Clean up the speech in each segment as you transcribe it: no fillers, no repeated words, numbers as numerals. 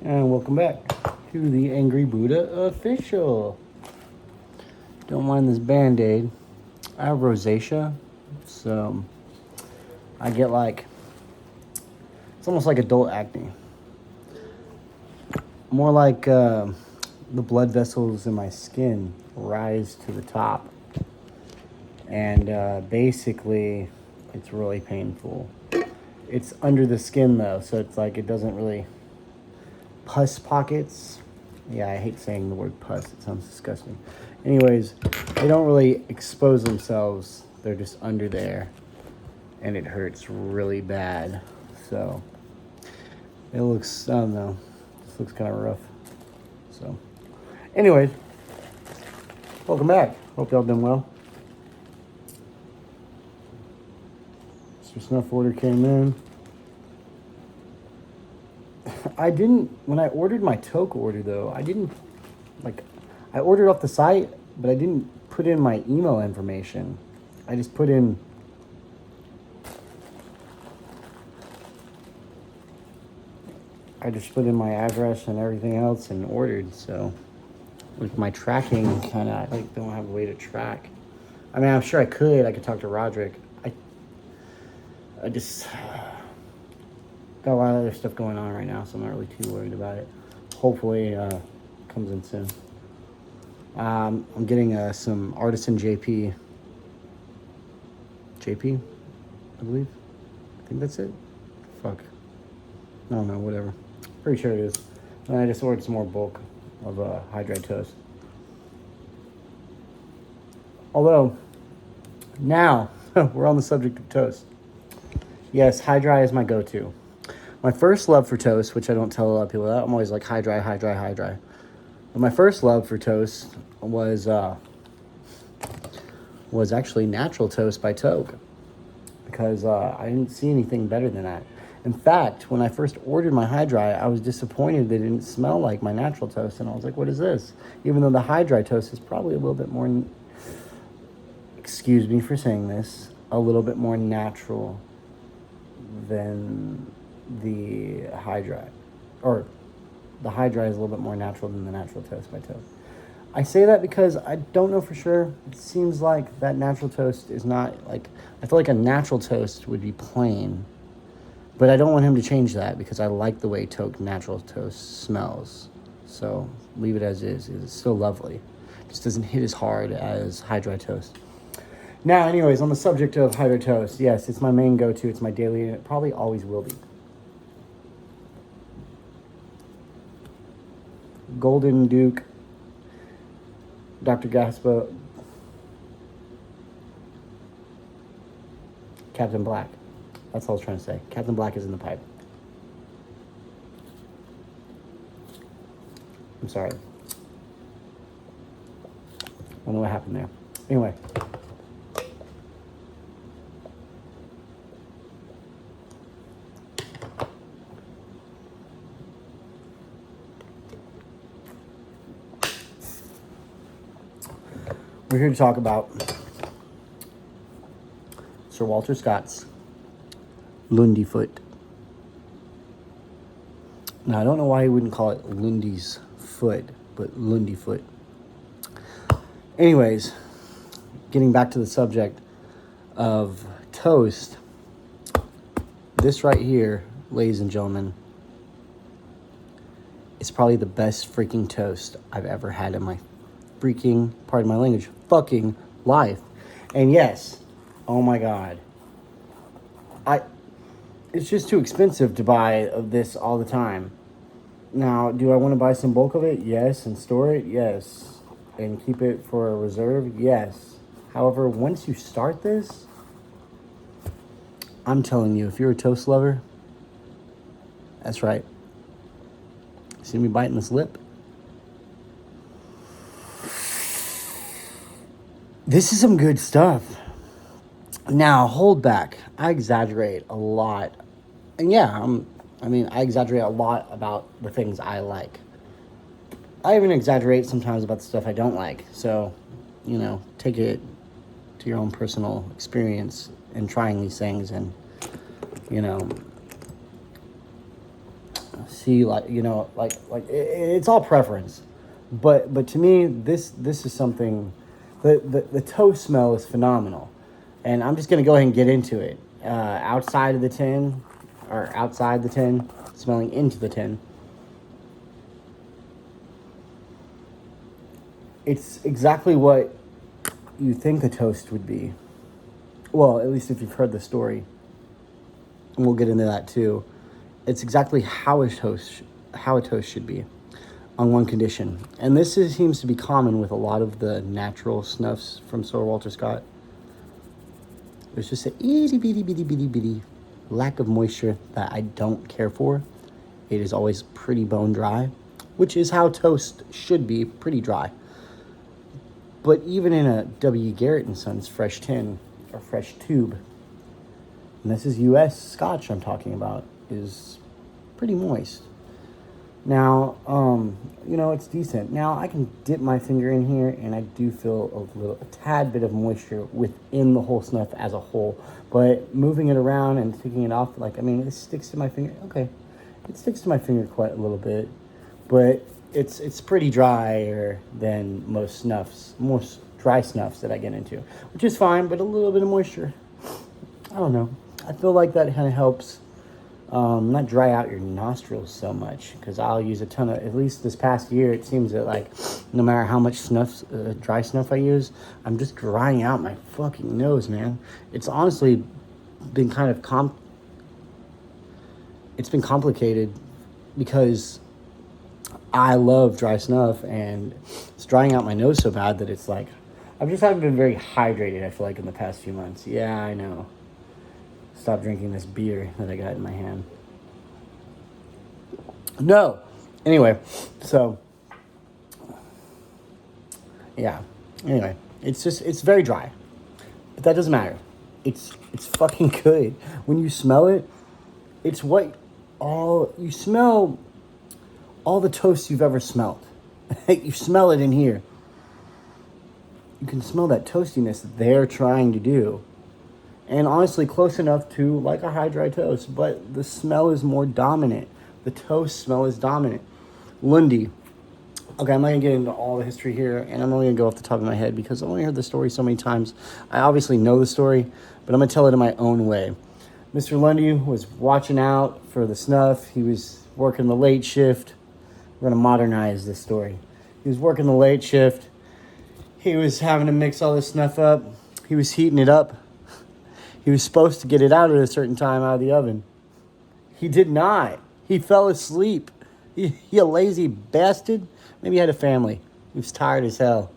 And welcome back to the Angry Buddha Official. Don't mind this band-aid. I have rosacea, so I get it's almost like adult acne. More like the blood vessels in my skin rise to the top. And basically, it's really painful. It's under the skin though, so it's like it doesn't really... Pus pockets. Yeah, I hate saying the word pus. It sounds disgusting. Anyways, they don't really expose themselves. They're just under there. And it hurts really bad. So, it looks, I don't know. This looks kind of rough. So, anyways, welcome back. Hope y'all been well. Mr. Snuff order came in. When I ordered my toke order though, I ordered off the site, but I didn't put in my email information. I just put in my address and everything else and ordered. So with my tracking I don't have a way to track. I mean, I'm sure I could talk to Roderick. I just got a lot of other stuff going on right now, so I'm not really too worried about it. Hopefully, comes in soon. I'm getting some Artisan JP, I believe. I think that's it. Fuck. I don't know, whatever. Pretty sure it is. And I just ordered some more bulk of high-dry toast. Although, now, we're on the subject of toast. Yes, high-dry is my go-to. My first love for toast, which I don't tell a lot of people that, I'm always like high dry. But my first love for toast was actually natural toast by Toke, because I didn't see anything better than that. In fact, when I first ordered my high dry, I was disappointed that it didn't smell like my natural toast, and I was like, what is this? Even though the high dry toast is probably a little bit more, excuse me for saying this, a little bit more natural than the high dry, or the high dry is a little bit more natural than the natural toast by Toast. I say that because I don't know for sure. It seems like that natural toast is not I feel like a natural toast would be plain, but I don't want him to change that because I like the way Toke natural toast smells. So leave it as is. It's still lovely. It just doesn't hit as hard as high dry toast. Now, anyways, on the subject of high dry toast, yes, it's my main go-to. It's my daily, and it probably always will be. Golden Duke, Dr. Gaspa, Captain Black. That's all I was trying to say. Captain Black is in the pipe. I'm sorry. I don't know what happened there. Anyway. We're here to talk about Sir Walter Scott's Lundy foot. Now, I don't know why he wouldn't call it Lundy's foot, but Lundy foot. Anyways, getting back to the subject of toast, this right here, ladies and gentlemen, is probably the best freaking toast I've ever had in my freaking, pardon my language, fucking life. And yes, oh my god, it's just too expensive to buy of this all the time. Now, do I want to buy some bulk of it? Yes. And store it? Yes. And keep it for a reserve? Yes. However, once you start this, I'm telling you, if you're a toast lover, that's right. See me biting this lip? This is some good stuff. Now, hold back. I exaggerate a lot. And yeah, I exaggerate a lot about the things I like. I even exaggerate sometimes about the stuff I don't like. So, take it to your own personal experience in trying these things and, see, like, it's all preference. But to me, this is something. The toast smell is phenomenal, and I'm just gonna go ahead and get into it. Outside of the tin, or outside the tin, smelling into the tin. It's exactly what you think a toast would be. Well, at least if you've heard the story, and we'll get into that too. It's exactly how a toast should be, on one condition. And seems to be common with a lot of the natural snuffs from Sir Walter Scott. There's just a itty bitty bitty bitty bitty lack of moisture that I don't care for. It is always pretty bone dry, which is how toast should be, pretty dry. But even in a W. Garrett and Sons fresh tin or fresh tube, and this is U.S. Scotch I'm talking about, is pretty moist. Now, it's decent. Now, I can dip my finger in here, and I do feel a tad bit of moisture within the whole snuff as a whole. But moving it around and taking it off, it sticks to my finger. Okay, it sticks to my finger quite a little bit, but it's pretty drier than most dry snuffs that I get into, which is fine, but a little bit of moisture, I don't know. I feel like that kind of helps not dry out your nostrils so much, because I'll use a ton of, at least this past year, it seems that no matter how much dry snuff I use, I'm just drying out my fucking nose, man. It's honestly been kind of it's been complicated because I love dry snuff, and it's drying out my nose so bad that it's like, I just haven't been very hydrated, I feel like, in the past few months. Yeah, I know. Stop drinking this beer that I got in my hand. No. Anyway, so yeah. Anyway, it's very dry. But that doesn't matter. It's fucking good. When you smell it, it's you smell all the toast you've ever smelled. You smell it in here. You can smell that toastiness they're trying to do. And honestly, close enough to like a high dry toast, but the smell is more dominant. The toast smell is dominant. Lundy. Okay, I'm not going to get into all the history here, and I'm only going to go off the top of my head because I've only heard the story so many times. I obviously know the story, but I'm going to tell it in my own way. Mr. Lundy was watching out for the snuff. He was working the late shift. We're going to modernize this story. He was working the late shift. He was having to mix all this snuff up. He was heating it up. He was supposed to get it out at a certain time out of the oven. He did not. He fell asleep. He a lazy bastard. Maybe he had a family. He was tired as hell.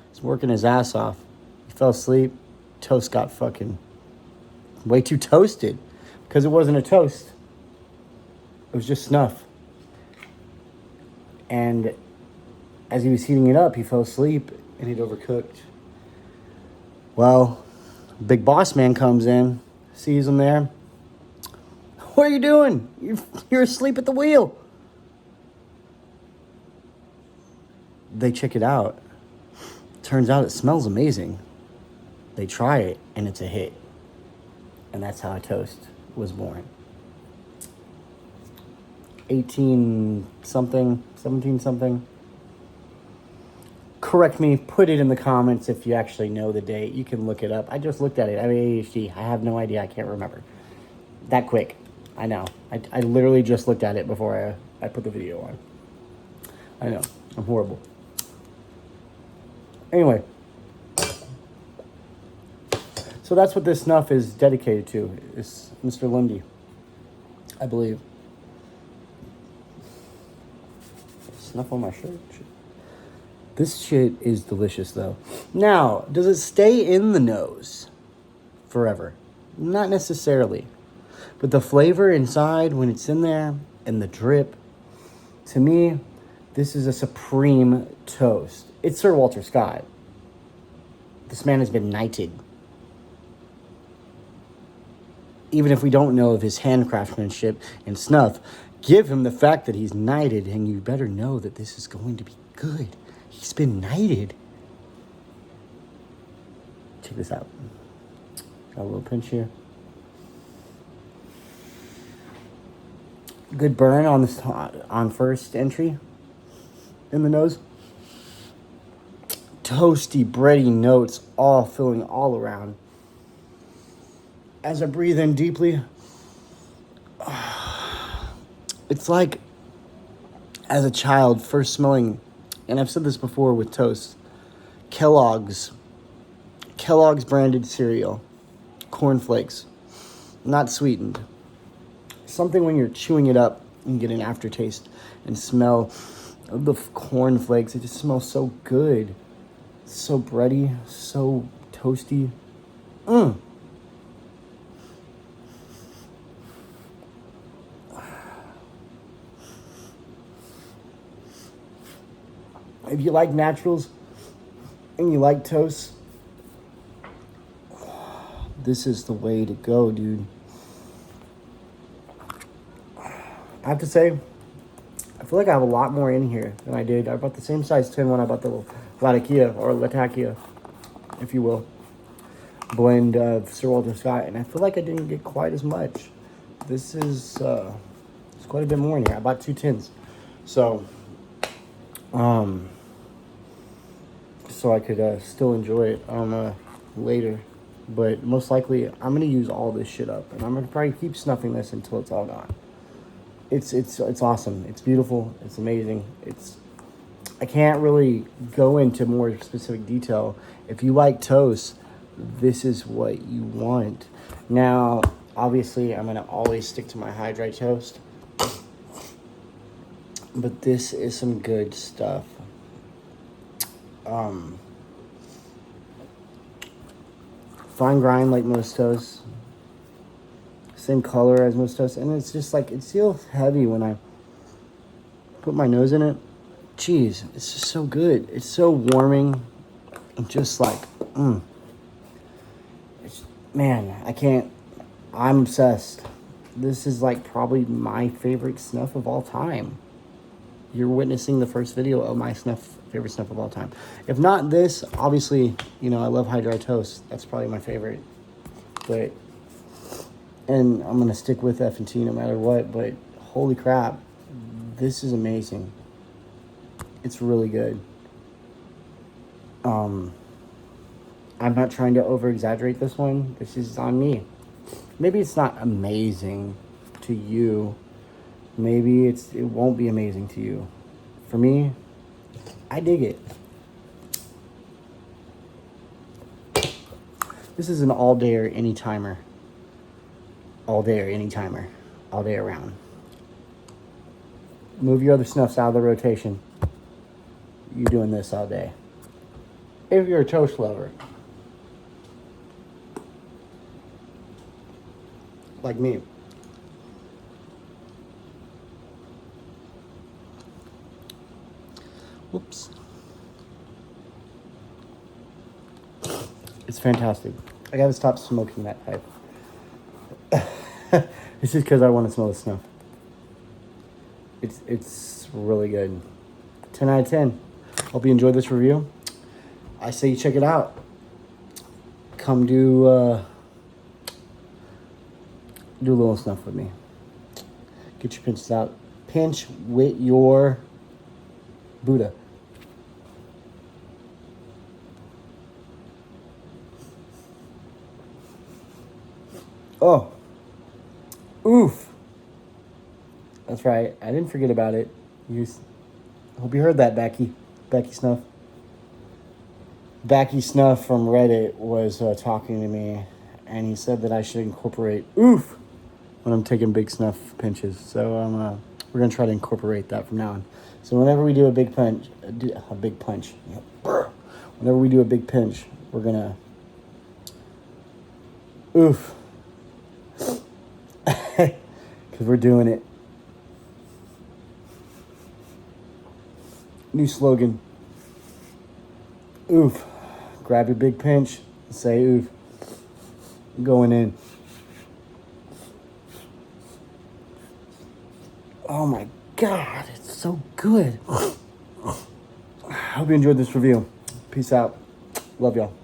He was working his ass off. He fell asleep. Toast got fucking way too toasted because it wasn't a toast. It was just snuff. And as he was heating it up, he fell asleep and it overcooked. Well, big boss man comes in, sees him there. What are you doing? You're asleep at the wheel. They check it out. Turns out it smells amazing. They try it, and it's a hit. And that's how a toast was born. 18-something, 17-something. Correct me, put it in the comments if you actually know the date. You can look it up. I just looked at it. I have ADHD. I have no idea. I can't remember. That quick. I know. I literally just looked at it before I put the video on. I know. I'm horrible. Anyway. So that's what this snuff is dedicated to. Is Mr. Lundy, I believe. Snuff on my shirt. This shit is delicious, though. Now, does it stay in the nose forever? Not necessarily. But the flavor inside, when it's in there, and the drip, to me, this is a supreme toast. It's Sir Walter Scott. This man has been knighted. Even if we don't know of his handcraftsmanship and snuff, give him the fact that he's knighted, and you better know that this is going to be good. He's been knighted. Check this out. Got a little pinch here. Good burn on this on first entry in the nose. Toasty, bready notes all filling all around. As I breathe in deeply, it's like as a child first smelling, and I've said this before with toast, Kellogg's branded cereal, cornflakes, not sweetened. Something when you're chewing it up, you get an aftertaste and smell of the cornflakes. It just smells so good. So bready, so toasty. If you like naturals and you like toast, this is the way to go, dude. I have to say, I feel like I have a lot more in here than I did. I bought the same size tin when I bought the Latakia, or Latakia, if you will, blend of Sir Walter Scott, and I feel like I didn't get quite as much. This is it's quite a bit more in here. I bought 2 tins, so I could still enjoy it later. But most likely, I'm gonna use all this shit up, and I'm gonna probably keep snuffing this until it's all gone. It's awesome. It's beautiful. It's amazing. I can't really go into more specific detail. If you like toast, this is what you want. Now, obviously, I'm gonna always stick to my high dry toast, but this is some good stuff. Fine grind like most toast. Same color as most toast, and it's just like, it feels heavy when I put my nose in it. Jeez, it's just so good. It's so warming, and just like, I'm obsessed. This is like probably my favorite snuff of all time. You're witnessing the first video of my favorite snuff of all time. If not this, obviously, I love high dry toast. That's probably my favorite. And I'm going to stick with F&T no matter what, but holy crap, this is amazing. It's really good. I'm not trying to over-exaggerate this one. This is on me. Maybe it's not amazing to you. Maybe it won't be amazing to you. For me, I dig it. This is an all-day or any-timer. All day or any timer, all day around. Move your other snuffs out of the rotation. You're doing this all day. If you're a toast lover, like me. Whoops. It's fantastic. I gotta stop smoking that pipe. It's just because I want to smell the snuff. It's really good. 10 out of 10. Hope you enjoyed this review. I say you check it out. Come do a little snuff with me. Get your pinches out. Pinch with your Buddha. Oh. Oof. That's right. I didn't forget about it. Hope you heard that, Becky Snuff. Becky Snuff from Reddit was talking to me, and he said that I should incorporate oof when I'm taking big snuff pinches. So we're gonna try to incorporate that from now on. So whenever we do a big punch, whenever we do a big pinch, we're gonna oof. Because we're doing it. New slogan. Oof. Grab your big pinch. Say oof. Going in. Oh my God. It's so good. I hope you enjoyed this review. Peace out. Love y'all.